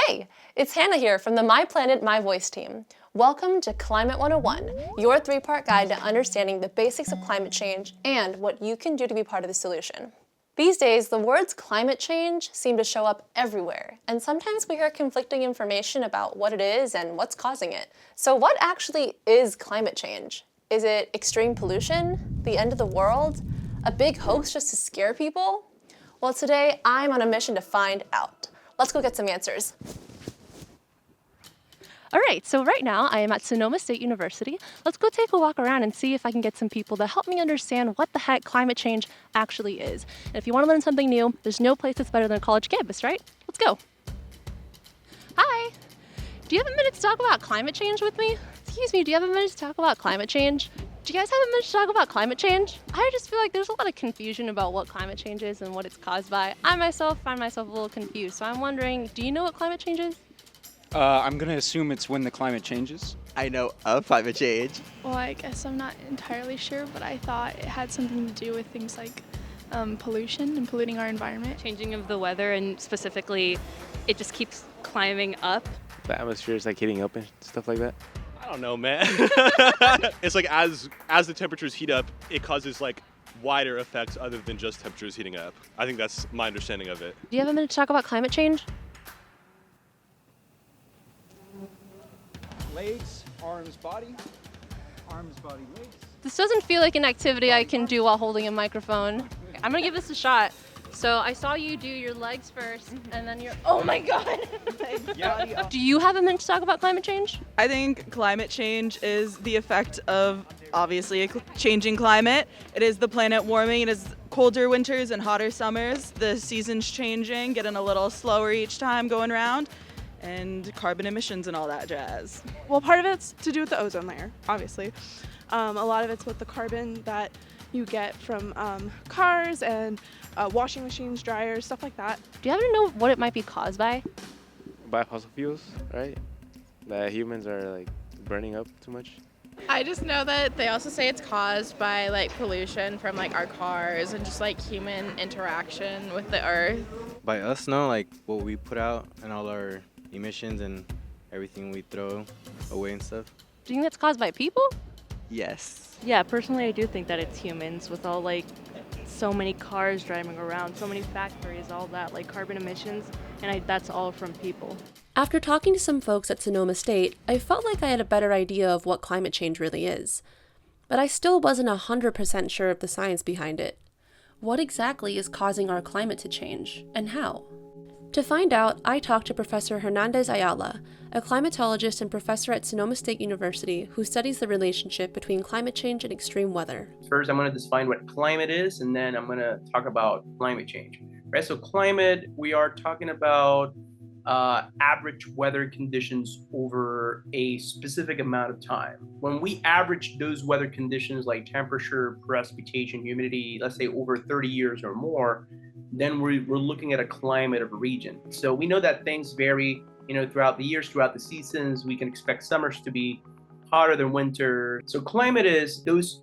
Hey, it's Hannah here from the My Planet, My Voice team. Welcome to Climate 101, your three-part guide to understanding the basics of climate change and what you can do to be part of the solution. These days, the words climate change seem to show up everywhere, and sometimes we hear conflicting information about what it is and what's causing it. So what actually is climate change? Is it extreme pollution? The end of the world? A big hoax just to scare people? Well, today I'm on a mission to find out. Let's go get some answers. All right, so right now I am at Sonoma State University. Let's go take a walk around and see if I can get some people to help me understand what the heck climate change actually is. And if you want to learn something new, there's no place that's better than a college campus, right? Let's go. Hi, do you have a minute to talk about climate change with me? Excuse me, do you have a minute to talk about climate change? Do you guys have a minute to talk about climate change? I just feel like there's a lot of confusion about what climate change is and what it's caused by. I myself find myself a little confused, so I'm wondering, do you know what climate change is? I'm going to assume it's when the climate changes. I know of climate change. Well, I guess I'm not entirely sure, but I thought it had something to do with things like pollution and polluting our environment. Changing of the weather, and specifically, it just keeps climbing up. The atmosphere is like heating up and stuff like that. I don't know, man. It's like as the temperatures heat up, it causes like wider effects other than just temperatures heating up. I think that's my understanding of it. Do you have a minute to talk about climate change? Legs, arms, body, legs. This doesn't feel like an activity I can do while holding a microphone. I'm gonna give this a shot. So I saw you do your legs first, and then oh my God. Do you have a minute to talk about climate change? I think climate change is the effect of, obviously, a changing climate. It is the planet warming. It is colder winters and hotter summers. The seasons changing, getting a little slower each time going around, and carbon emissions and all that jazz. Well, part of it's to do with the ozone layer, obviously. A lot of it's with the carbon that you get from cars and washing machines, dryers, stuff like that. Do you happen to know what it might be caused by? By fossil fuels, right? That humans are like burning up too much. I just know that they also say it's caused by like pollution from like our cars and just like human interaction with the earth. By us, no, like what we put out and all our emissions and everything we throw away and stuff. Do you think that's caused by people? Yes. Yeah, personally, I do think that it's humans with all like so many cars driving around, so many factories, all that, like carbon emissions, and that's all from people. After talking to some folks at Sonoma State, I felt like I had a better idea of what climate change really is. But I still wasn't 100% sure of the science behind it. What exactly is causing our climate to change, and how? To find out, I talked to Professor Hernandez Ayala, a climatologist and professor at Sonoma State University who studies the relationship between climate change and extreme weather. First, I'm going to define what climate is, and then I'm going to talk about climate change. Right, so climate, we are talking about average weather conditions over a specific amount of time. When we average those weather conditions like temperature, precipitation, humidity, let's say over 30 years or more, then we're looking at a climate of a region. So we know that things vary, throughout the years, throughout the seasons. We can expect summers to be hotter than winter. So climate is those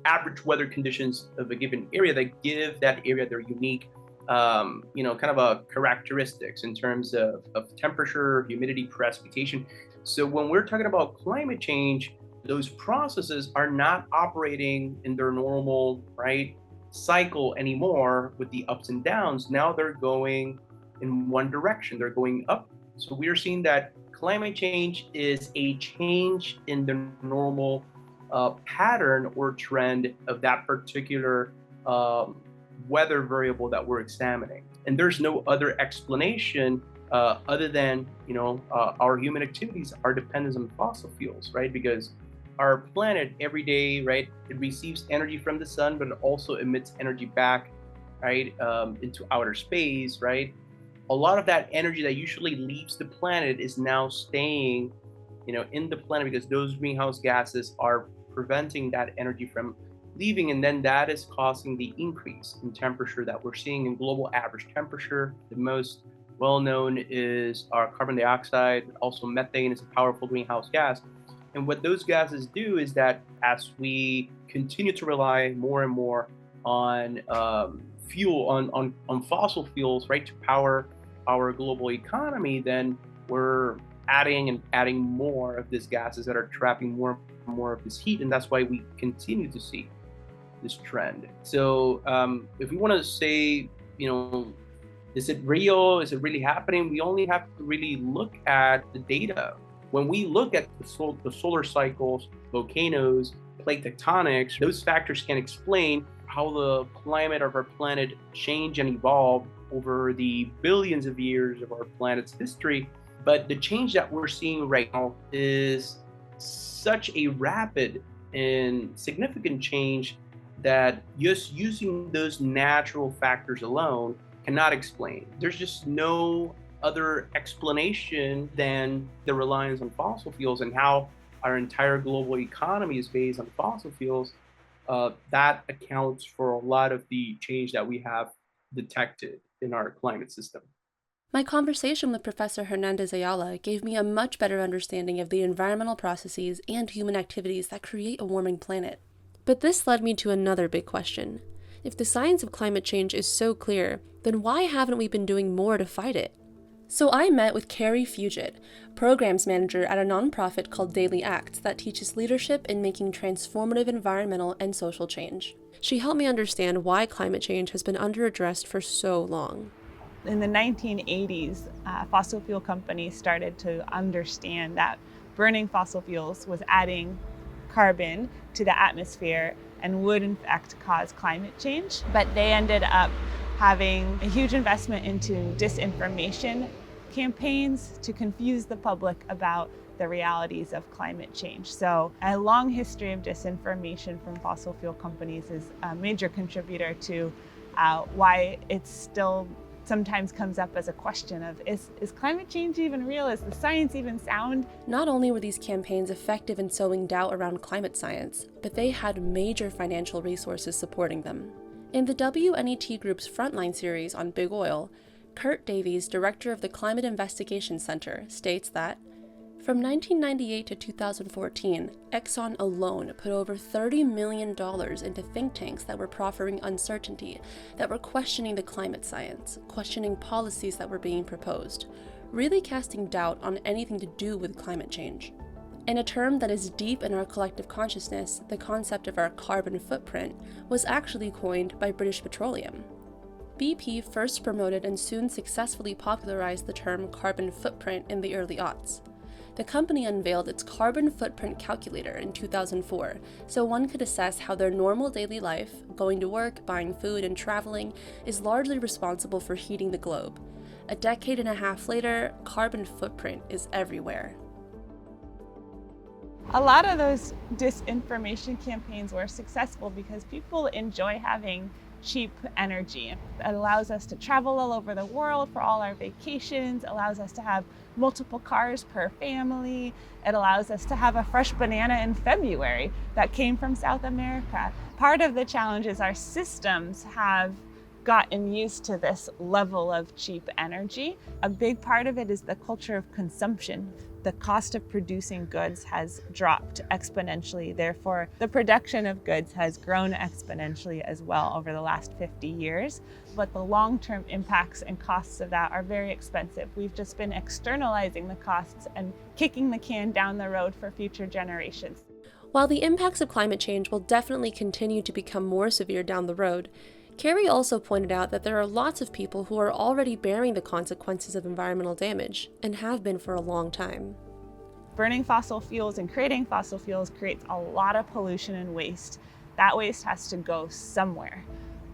average weather conditions of a given area that give that area their unique, kind of a characteristics in terms of temperature, humidity, precipitation. So when we're talking about climate change, those processes are not operating in their normal, right, cycle anymore with the ups and downs. Now they're going in one direction. They're going up. So we're seeing that climate change is a change in the normal pattern or trend of that particular weather variable that we're examining. And there's no other explanation other than, our human activities, our dependence on fossil fuels, right? Because our planet every day, right, it receives energy from the sun, but it also emits energy back, right, into outer space, right? A lot of that energy that usually leaves the planet is now staying, in the planet because those greenhouse gases are preventing that energy from leaving, and then that is causing the increase in temperature that we're seeing in global average temperature. The most well-known is our carbon dioxide, also methane is a powerful greenhouse gas. And what those gases do is that as we continue to rely more and more on fuel, on fossil fuels, right, to power our global economy, then we're adding and adding more of these gases that are trapping more and more of this heat, and that's why we continue to see this trend. So if we want to say, is it real? Is it really happening? We only have to really look at the data. When we look at the solar cycles, volcanoes, plate tectonics, those factors can explain how the climate of our planet changed and evolved over the billions of years of our planet's history. But the change that we're seeing right now is such a rapid and significant change that just using those natural factors alone cannot explain. There's just no other explanation than the reliance on fossil fuels and how our entire global economy is based on fossil fuels. That accounts for a lot of the change that we have detected in our climate system. My conversation with Professor Hernandez Ayala gave me a much better understanding of the environmental processes and human activities that create a warming planet. But this led me to another big question. If the science of climate change is so clear, then why haven't we been doing more to fight it? So I met with Carrie Fugit, programs manager at a nonprofit called Daily Acts that teaches leadership in making transformative environmental and social change. She helped me understand why climate change has been underaddressed for so long. In the 1980s, fossil fuel companies started to understand that burning fossil fuels was adding carbon to the atmosphere and would in fact cause climate change. But they ended up having a huge investment into disinformation campaigns to confuse the public about the realities of climate change. So a long history of disinformation from fossil fuel companies is a major contributor to why it's still sometimes comes up as a question of, is climate change even real? Is the science even sound? Not only were these campaigns effective in sowing doubt around climate science, but they had major financial resources supporting them. In the WNET Group's Frontline series on Big Oil, Kurt Davies, director of the Climate Investigation Center, states that from 1998 to 2014, Exxon alone put over $30 million into think tanks that were proffering uncertainty, that were questioning the climate science, questioning policies that were being proposed, really casting doubt on anything to do with climate change. In a term that is deep in our collective consciousness, the concept of our carbon footprint was actually coined by British Petroleum. BP first promoted and soon successfully popularized the term carbon footprint in the early aughts. The company unveiled its carbon footprint calculator in 2004, so one could assess how their normal daily life, going to work, buying food, and traveling, is largely responsible for heating the globe. A decade and a half later, carbon footprint is everywhere. A lot of those disinformation campaigns were successful because people enjoy having cheap energy. It allows us to travel all over the world for all our vacations, allows us to have multiple cars per family. It allows us to have a fresh banana in February that came from South America. Part of the challenge is our systems have gotten used to this level of cheap energy. A big part of it is the culture of consumption. The cost of producing goods has dropped exponentially. Therefore, the production of goods has grown exponentially as well over the last 50 years. But the long-term impacts and costs of that are very expensive. We've just been externalizing the costs and kicking the can down the road for future generations. While the impacts of climate change will definitely continue to become more severe down the road, Carrie also pointed out that there are lots of people who are already bearing the consequences of environmental damage, and have been for a long time. Burning fossil fuels and creating fossil fuels creates a lot of pollution and waste. That waste has to go somewhere.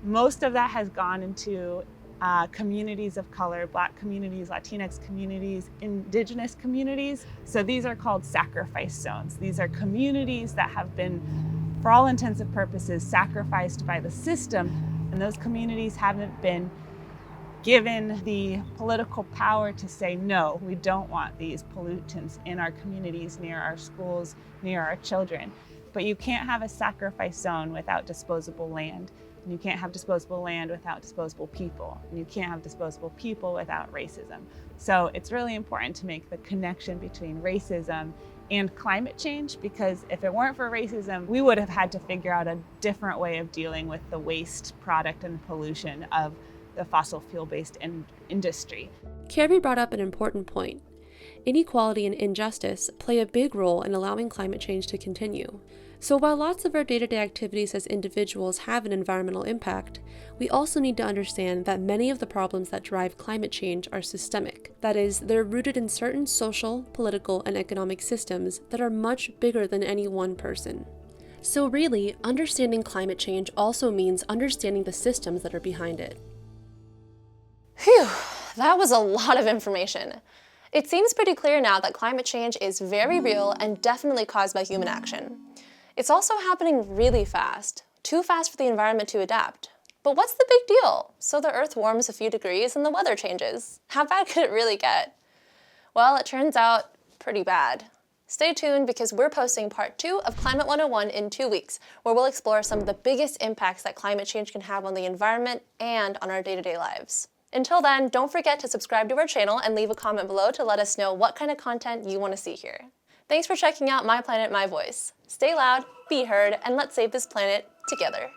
Most of that has gone into communities of color, Black communities, Latinx communities, Indigenous communities. So these are called sacrifice zones. These are communities that have been, for all intents and purposes, sacrificed by the system. And those communities haven't been given the political power to say, no, we don't want these pollutants in our communities, near our schools, near our children. But you can't have a sacrifice zone without disposable land. And you can't have disposable land without disposable people. And you can't have disposable people without racism. So it's really important to make the connection between racism and climate change, because if it weren't for racism, we would have had to figure out a different way of dealing with the waste product and pollution of the fossil fuel-based industry. Carrie brought up an important point. inequality and injustice play a big role in allowing climate change to continue. So while lots of our day-to-day activities as individuals have an environmental impact, we also need to understand that many of the problems that drive climate change are systemic. That is, they're rooted in certain social, political, and economic systems that are much bigger than any one person. So really, understanding climate change also means understanding the systems that are behind it. Phew, that was a lot of information. It seems pretty clear now that climate change is very real and definitely caused by human action. It's also happening really fast, too fast for the environment to adapt. But what's the big deal? So the Earth warms a few degrees and the weather changes. How bad could it really get? Well, it turns out pretty bad. Stay tuned because we're posting part 2 of Climate 101 in 2 weeks, where we'll explore some of the biggest impacts that climate change can have on the environment and on our day-to-day lives. Until then, don't forget to subscribe to our channel and leave a comment below to let us know what kind of content you want to see here. Thanks for checking out My Planet, My Voice. Stay loud, be heard, and let's save this planet together.